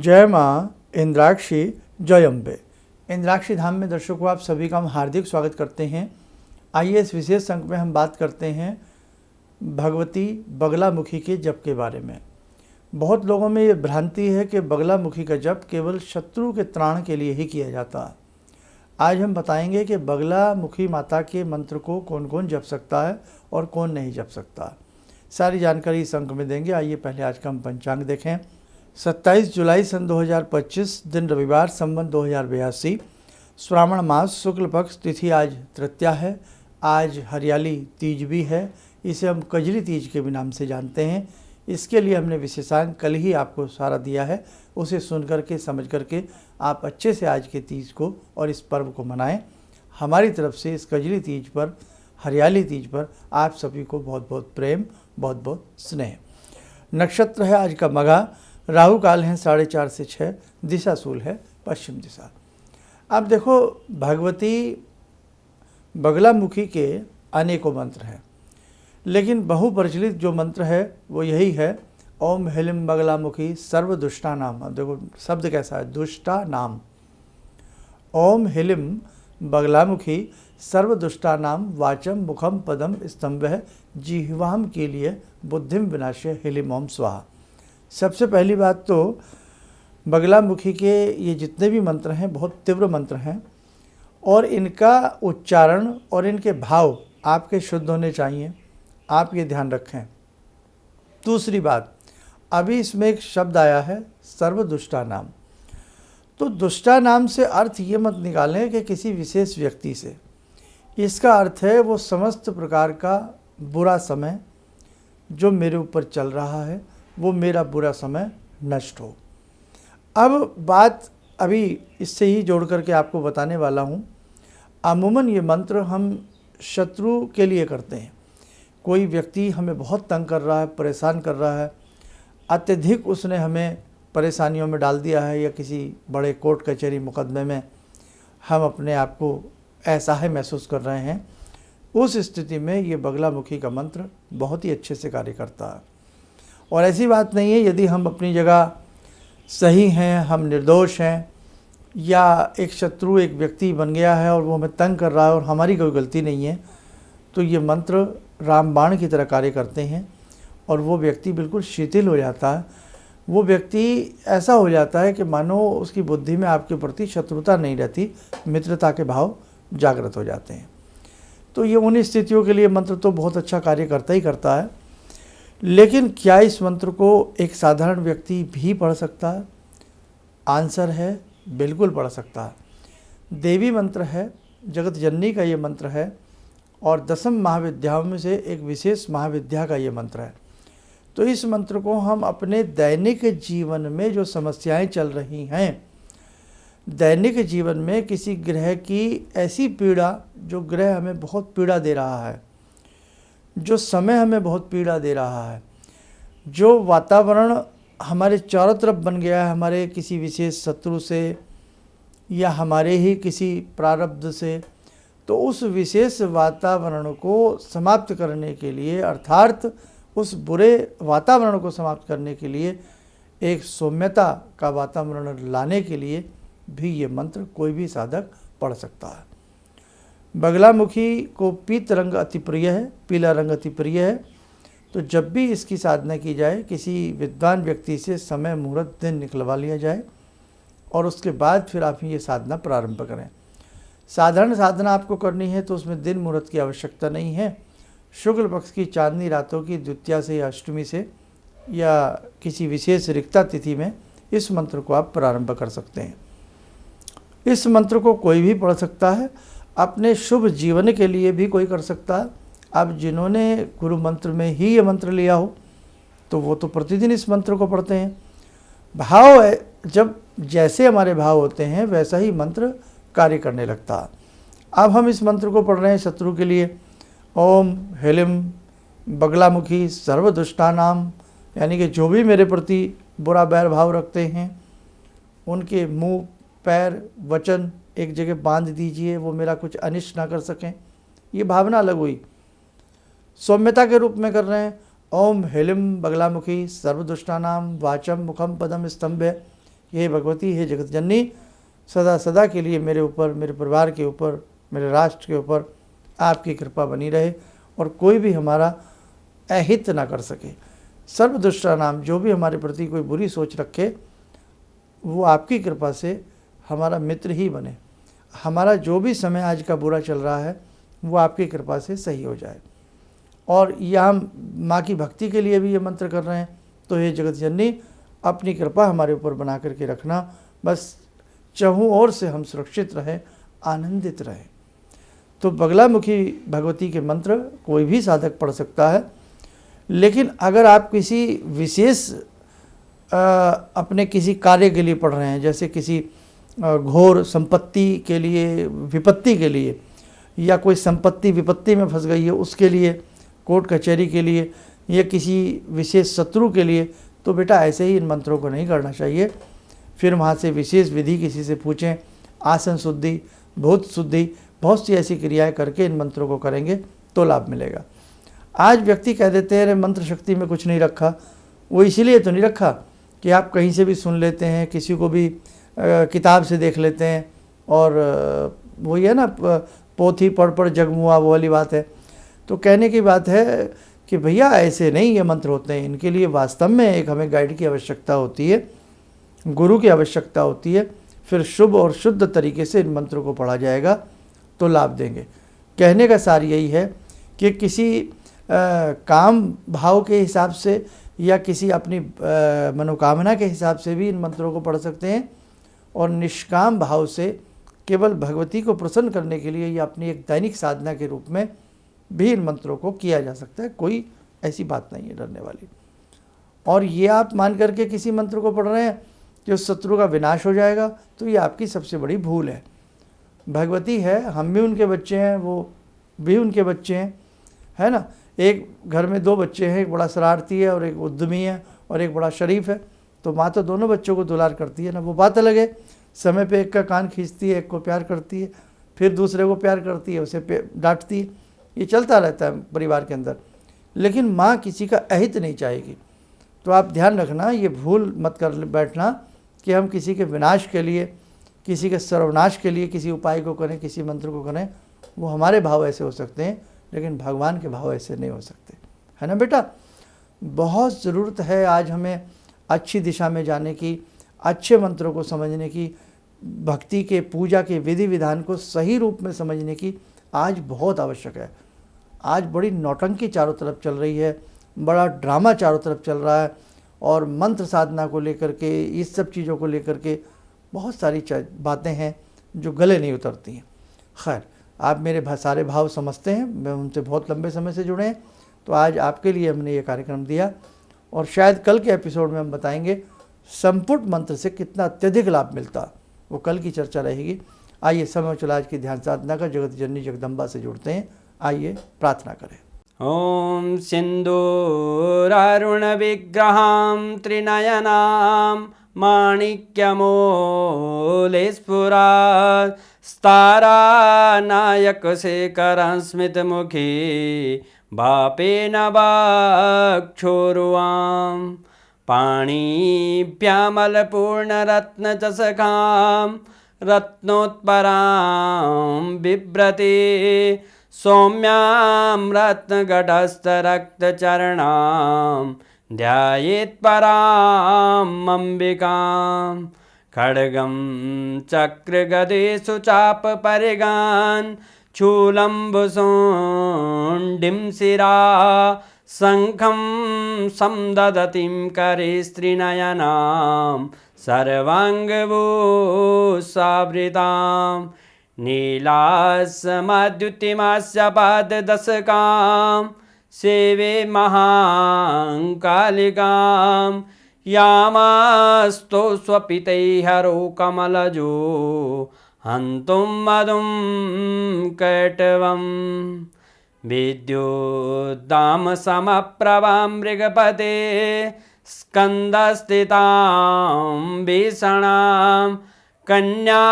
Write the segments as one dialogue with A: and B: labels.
A: जय माँ इंद्राक्षी जय अम्बे। इंद्राक्षी धाम में दर्शकों आप सभी का हम हार्दिक स्वागत करते हैं। आइए इस विशेष अंक में हम बात करते हैं भगवती बगलामुखी के जप के बारे में। बहुत लोगों में ये भ्रांति है कि बगलामुखी का जप केवल शत्रु के त्राण के लिए ही किया जाता है। आज हम बताएंगे कि बगलामुखी माता के मंत्र को कौन कौन जप सकता है और कौन नहीं जप सकता। सारी जानकारी इस अंक में देंगे। आइए पहले आज का हम पंचांग देखें। 27 जुलाई सन 2025 दिन रविवार संवत 2082 श्रावण मास शुक्ल पक्ष तिथि आज तृतीया है। आज हरियाली तीज भी है। इसे हम कजरी तीज के भी नाम से जानते हैं। इसके लिए हमने विशेषांक कल ही आपको सारा दिया है। उसे सुन करके समझ करके आप अच्छे से आज के तीज को और इस पर्व को मनाएं। हमारी तरफ से इस कजरी तीज पर, हरियाली तीज पर आप सभी को बहुत बहुत प्रेम, बहुत बहुत स्नेह। नक्षत्र है आज का मघा। राहु काल है 4:30 से 6। दिशा शूल है पश्चिम दिशा। अब देखो, भगवती बगलामुखी के अनेकों मंत्र हैं, लेकिन बहुप्रचलित जो मंत्र है वो यही है, ओम ह्लीं बगलामुखी सर्व दुष्टा नाम। अब देखो शब्द कैसा है, दुष्टा नाम। ओम ह्लीं बगलामुखी सर्व दुष्टा नाम वाचम मुखम पदम स्तंभ जिह्वाम के लिए बुद्धिम विनाशय ह्लीं ओम स्वाहा। सबसे पहली बात तो बगलामुखी के ये जितने भी मंत्र हैं बहुत तीव्र मंत्र हैं और इनका उच्चारण और इनके भाव आपके शुद्ध होने चाहिए। आप ये ध्यान रखें। दूसरी बात, अभी इसमें एक शब्द आया है सर्व दुष्टा नाम। तो दुष्टा नाम से अर्थ ये मत निकालें कि किसी विशेष व्यक्ति से। इसका अर्थ है वो समस्त प्रकार का बुरा समय जो मेरे ऊपर चल रहा है, वो मेरा बुरा समय नष्ट हो। अब बात अभी इससे ही जोड़ करके आपको बताने वाला हूँ। अमूमन ये मंत्र हम शत्रु के लिए करते हैं। कोई व्यक्ति हमें बहुत तंग कर रहा है, परेशान कर रहा है, अत्यधिक उसने हमें परेशानियों में डाल दिया है, या किसी बड़े कोर्ट कचहरी मुकदमे में हम अपने आप को असहाय महसूस कर रहे हैं, उस स्थिति में ये बगलामुखी का मंत्र बहुत ही अच्छे से कार्य करता है। और ऐसी बात नहीं है यदि हम अपनी जगह सही हैं, हम निर्दोष हैं, या एक शत्रु एक व्यक्ति बन गया है और वो हमें तंग कर रहा है और हमारी कोई गलती नहीं है, तो ये मंत्र रामबाण की तरह कार्य करते हैं और वो व्यक्ति बिल्कुल शिथिल हो जाता है। वो व्यक्ति ऐसा हो जाता है कि मानो उसकी बुद्धि में आपके प्रति शत्रुता नहीं रहती, मित्रता के भाव जागृत हो जाते हैं। तो ये उन स्थितियों के लिए मंत्र तो बहुत अच्छा कार्य करता ही करता है। लेकिन क्या इस मंत्र को एक साधारण व्यक्ति भी पढ़ सकता है? आंसर है बिल्कुल पढ़ सकता है। देवी मंत्र है, जगत जननी का ये मंत्र है और 10 महाविद्याओं में से एक विशेष महाविद्या का ये मंत्र है। तो इस मंत्र को हम अपने दैनिक जीवन में जो समस्याएं चल रही हैं, दैनिक जीवन में किसी ग्रह की ऐसी पीड़ा, जो ग्रह हमें बहुत पीड़ा दे रहा है, जो समय हमें बहुत पीड़ा दे रहा है, जो वातावरण हमारे चारों तरफ बन गया है हमारे किसी विशेष शत्रु से या हमारे ही किसी प्रारब्ध से, तो उस विशेष वातावरण को समाप्त करने के लिए, अर्थात उस बुरे वातावरण को समाप्त करने के लिए, एक सौम्यता का वातावरण लाने के लिए भी ये मंत्र कोई भी साधक पढ़ सकता है। बगलामुखी को पीत रंग अति प्रिय है, पीला रंग अति प्रिय है। तो जब भी इसकी साधना की जाए, किसी विद्वान व्यक्ति से समय मुहूर्त दिन निकलवा लिया जाए और उसके बाद फिर आप ये साधना प्रारंभ करें। साधारण साधना आपको करनी है तो उसमें दिन मुहूर्त की आवश्यकता नहीं है। शुक्ल पक्ष की चांदनी रातों की द्वितीया से या अष्टमी से या किसी विशेष रिक्ता तिथि में इस मंत्र को आप प्रारंभ कर सकते हैं। इस मंत्र को कोई भी पढ़ सकता है, अपने शुभ जीवन के लिए भी कोई कर सकता है। अब जिन्होंने गुरु मंत्र में ही ये मंत्र लिया हो तो वो तो प्रतिदिन इस मंत्र को पढ़ते हैं। भाव है, जब जैसे हमारे भाव होते हैं वैसा ही मंत्र कार्य करने लगता है। अब हम इस मंत्र को पढ़ रहे हैं शत्रु के लिए। ओम ह्लीं बगलामुखी सर्व दुष्टा नाम, यानी कि जो भी मेरे प्रति बुरा बैर भाव रखते हैं उनके मुँह, पैर, वचन एक जगह बांध दीजिए, वो मेरा कुछ अनिष्ट ना कर सकें। ये भावना अलग हुई। सौम्यता के रूप में कर रहे हैं। ओम ह्लीं बगलामुखी सर्वदुष्टानाम वाचम मुखम पदम स्तंभ कि हे भगवती, हे जगत जननी, सदा सदा के लिए मेरे ऊपर, मेरे परिवार के ऊपर, मेरे राष्ट्र के ऊपर आपकी कृपा बनी रहे और कोई भी हमारा अहित ना कर सके। सर्वदुष्टा नाम, जो भी हमारे प्रति कोई बुरी सोच रखे वो आपकी कृपा से हमारा मित्र ही बने। हमारा जो भी समय आज का बुरा चल रहा है वो आपकी कृपा से सही हो जाए। और यह हम माँ की भक्ति के लिए भी ये मंत्र कर रहे हैं। तो हे जगत जननी, अपनी कृपा हमारे ऊपर बना करके रखना, बस चहुँ ओर से हम सुरक्षित रहें, आनंदित रहें। तो बगलामुखी भगवती के मंत्र कोई भी साधक पढ़ सकता है, लेकिन अगर आप किसी विशेष अपने किसी कार्य के लिए पढ़ रहे हैं, जैसे किसी घोर संपत्ति के लिए, विपत्ति के लिए, या कोई संपत्ति विपत्ति में फंस गई है उसके लिए, कोर्ट कचहरी के लिए, या किसी विशेष शत्रु के लिए, तो बेटा ऐसे ही इन मंत्रों को नहीं करना चाहिए। फिर वहाँ से विशेष विधि किसी से पूछें, आसन शुद्धि, भूत शुद्धि, बहुत सी ऐसी क्रियाएं करके इन मंत्रों को करेंगे तो लाभ मिलेगा। आज व्यक्ति कह देते हैं अरे मंत्र शक्ति में कुछ नहीं रखा। वो इसीलिए तो नहीं रखा कि आप कहीं से भी सुन लेते हैं, किसी को भी किताब से देख लेते हैं, और वही है ना, पोथी पढ़ जगमुआ, वो वाली बात है। तो कहने की बात है कि भैया ऐसे नहीं ये मंत्र होते हैं, इनके लिए वास्तव में एक हमें गाइड की आवश्यकता होती है, गुरु की आवश्यकता होती है। फिर शुभ और शुद्ध तरीके से इन मंत्रों को पढ़ा जाएगा तो लाभ देंगे। कहने का सार यही है कि किसी काम भाव के हिसाब से या किसी अपनी मनोकामना के हिसाब से भी इन मंत्रों को पढ़ सकते हैं, और निष्काम भाव से केवल भगवती को प्रसन्न करने के लिए या अपनी एक दैनिक साधना के रूप में भी इन मंत्रों को किया जा सकता है। कोई ऐसी बात नहीं है डरने वाली। और ये आप मान करके किसी मंत्र को पढ़ रहे हैं कि उस शत्रु का विनाश हो जाएगा, तो ये आपकी सबसे बड़ी भूल है। भगवती है, हम भी उनके बच्चे हैं, वो भी उनके बच्चे हैं, है ना। एक घर में दो बच्चे हैं, एक बड़ा शरारती है और एक उद्यमी है और एक बड़ा शरीफ है, तो माँ तो दोनों बच्चों को दुलार करती है ना। वो बात अलग है, समय पे एक का कान खींचती है, एक को प्यार करती है, फिर दूसरे को प्यार करती है, उसे डांटती है, ये चलता रहता है परिवार के अंदर। लेकिन माँ किसी का अहित नहीं चाहेगी। तो आप ध्यान रखना, ये भूल मत कर बैठना कि हम किसी के विनाश के लिए, किसी के सर्वनाश के लिए किसी उपाय को करें, किसी मंत्र को करें। वो हमारे भाव ऐसे हो सकते हैं, लेकिन भगवान के भाव ऐसे नहीं हो सकते, है ना बेटा। बहुत ज़रूरत है आज हमें अच्छी दिशा में जाने की, अच्छे मंत्रों को समझने की, भक्ति के, पूजा के विधि विधान को सही रूप में समझने की आज बहुत आवश्यक है। आज बड़ी नौटंकी चारों तरफ चल रही है, बड़ा ड्रामा चारों तरफ चल रहा है, और मंत्र साधना को लेकर के, इस सब चीज़ों को लेकर के बहुत सारी बातें हैं जो गले नहीं उतरती हैं। खैर, आप मेरे सारे भाव समझते हैं, मैं उनसे बहुत लंबे समय से जुड़े हैं, तो आज आपके लिए हमने ये कार्यक्रम दिया, और शायद कल के एपिसोड में हम बताएंगे संपुट मंत्र से कितना अत्यधिक लाभ मिलता, वो कल की चर्चा रहेगी। आइए समय चला आज की ध्यान साधना का जगत जननी जगदम्बा से जुड़ते हैं। आइए प्रार्थना करें।
B: ॐ सिन्दूरारुणविग्रहां त्रिनयनां माणिक्यमूलस्फुरात् स्तारानायकशेखरं स्मितमुखी भापेन वक्षोरुवां पाणिभ्यामलपूर्णरत्नचषकां रत्नोत्परां बिभ्रति सौम्यां रत्नगटस्थरक्तचरणां ध्यायेत् पराम् अम्बिकां खड्गं चक्रगदेषु चापपरिगान् शूलम्बुशुण्डिं शिरा शङ्खं समदधतीं करे स्त्रीनयनां सर्वाङ्गभूषावृतां नीलासमद्युतिमास्य पाददशकां सेवे महाकालिकां यामास्तो स्वपितैहरो कमलजो हन्तुं मधुं कैटवं विद्युद्दामसमप्रभां मृगपते स्कन्दस्थितां भीषणां कन्या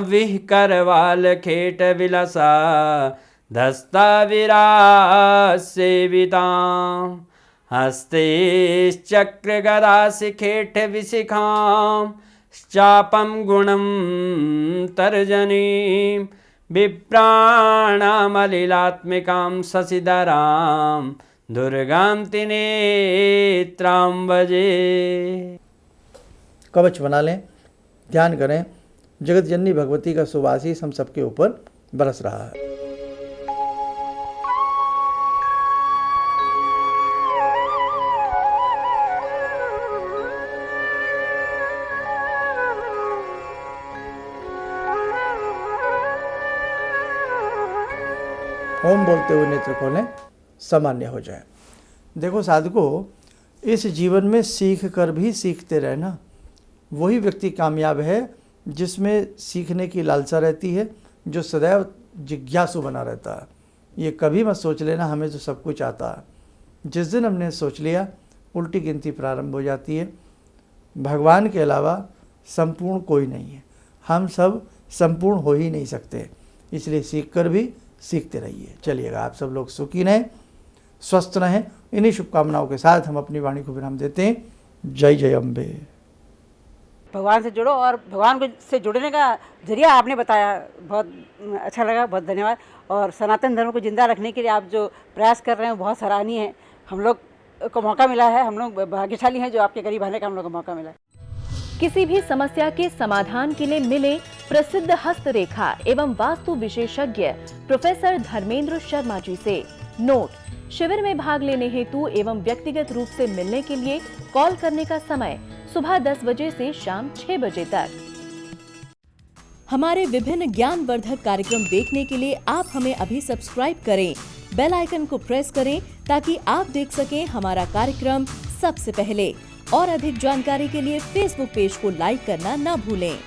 B: विहकरवालखेटविलसा धस्ताविरासेवितां हस्ते चक्रगदाशिखेटविशिखां चापं गुणं तर्जनीं विप्राणामलिलात्मिकां शशिधरां दुर्गां त्रिनेत्रां भजे।
A: कवच बना लें, ध्यान करें, जगत जननी भगवती का शुभ आशीष हम सबके ऊपर बरस रहा है। ओम बोलते हुए नेत्र खोलें, सामान्य हो जाए। देखो साधकों, इस जीवन में सीख कर भी सीखते रहना, वही व्यक्ति कामयाब है जिसमें सीखने की लालसा रहती है, जो सदैव जिज्ञासु बना रहता है। ये कभी मत सोच लेना हमें तो सब कुछ आता है। जिस दिन हमने सोच लिया, उल्टी गिनती प्रारंभ हो जाती है। भगवान के अलावा संपूर्ण कोई नहीं है, हम सब संपूर्ण हो ही नहीं सकते, इसलिए सीख कर भी सीखते रहिए। चलिएगा, आप सब लोग सुखी रहें, स्वस्थ रहें। इन्हीं शुभकामनाओं के साथ हम अपनी वाणी को विराम देते हैं। जय जय अम्बे।
C: भगवान से जुड़ो, और भगवान को से जुड़ने का जरिया आपने बताया, बहुत अच्छा लगा, बहुत धन्यवाद। और सनातन धर्म को जिंदा रखने के लिए आप जो प्रयास कर रहे हैं वो बहुत सराहनीय है। हम लोग को मौका मिला है, हम लोग भाग्यशाली हैं जो आपके करीब आने का हम लोग को मौका मिला है।
D: किसी भी समस्या के समाधान के लिए मिले प्रसिद्ध हस्तरेखा एवं वास्तु विशेषज्ञ प्रोफेसर धर्मेंद्र शर्मा जी से। नोट: शिविर में भाग लेने हेतु एवं व्यक्तिगत रूप से मिलने के लिए कॉल करने का समय सुबह 10 बजे से शाम 6 बजे तक। हमारे विभिन्न ज्ञानवर्धक कार्यक्रम देखने के लिए आप हमें अभी सब्सक्राइब करें, बेल आइकन को प्रेस करें ताकि आप देख सकें हमारा कार्यक्रम सबसे पहले। और अधिक जानकारी के लिए फेसबुक पेज को लाइक करना न भूलें।